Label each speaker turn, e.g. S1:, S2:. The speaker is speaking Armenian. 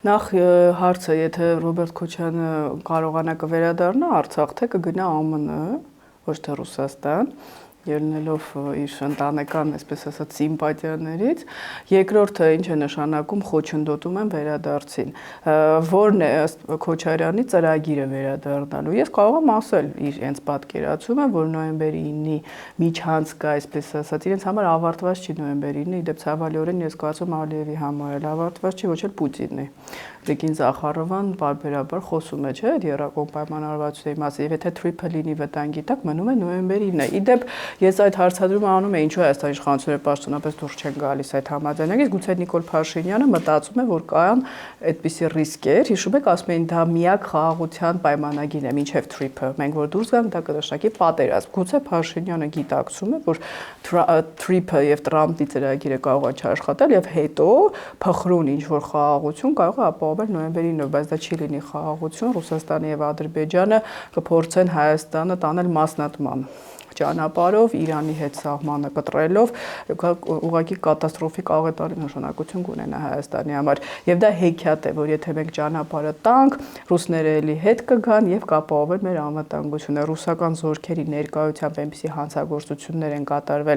S1: Նախ հարցը, եթե Ռոբերտ Քոչյանը կարողանա կվերադառնա Արցախ, թե կգնա ԱՄՆ, ոչ թե Ռուսաստան, ելնելով իր ընտանեկան, այսպես ասած, սիմպատիաներից, երկրորդը ինչ է նշանակում խոչընդոտում են վերադարձին, որն է ըստ Քոչարյանի ծրագիրը վերադառնալու։ Ես կարող եմ ասել իրենց պատկերացումը, որ նոյեմբերի 9-ի միջանցքը, այսպես ասած, իրենց համար ավարտված չի նոյեմբերի 9-ը, իդեպ ցավալիորեն ես կարծում եմ Ալիևի համար էլ ավարտված չի, ոչ էլ Պուտինի։ Տիկին Զախարովան պարբերաբար խոսում է, չէ՞, եռակողմ պայմանավորվածությունների մասին, եւ եթե Թրիփը լինի վտանգի տակ, մնում է նոյեմբերի 9-ը։ Իդեպ ես այդ հարցադրումը անում եմ, ինչու Հայաստանի իշխանությունները պաշտոնապես դուրս չեն գալիս այդ համաձայնագից, գուցե Նիկոլ Փաշինյանը մտածում է, որ կան այդպիսի ռիսկեր, հիշում եք, ասում էին դա միակ խաղաղության պայմանագիրն է, մինչև Թրիփը, մենք որ դուրս գանք, դա կնշանակի պատերազմ։ Գուցե Փաշինյանը գիտակցում է, որ Թրիփը եւ Տրամպի ծրագիրը կարող է չաշխատել եւ հետո փխրուն ինչ որ խաղաղություն կարող է ապահովել նոյեմբերի 9-ով, բայց դա չի լինի խաղաղություն, Ռուսաստանը եւ Ադրբեջանը կփորձեն Հայաստանը տանել մասնատման ճանապարհով, Իրանի հետ սահմանը կտրելով, ուղղակի կատաստրոֆիկ աղետալի նշանակություն կունենա Հայաստանի համար։ Եվ դա հեքիաթ է, որ եթե մենք ճանապարհը տանք, ռուսները էլի հետ կգան եւ կապահովեն մեր անվտանգությունը։ Ռուսական զորքերի ներկայությամբ այնպիսի հանցագործություններ են կատարվել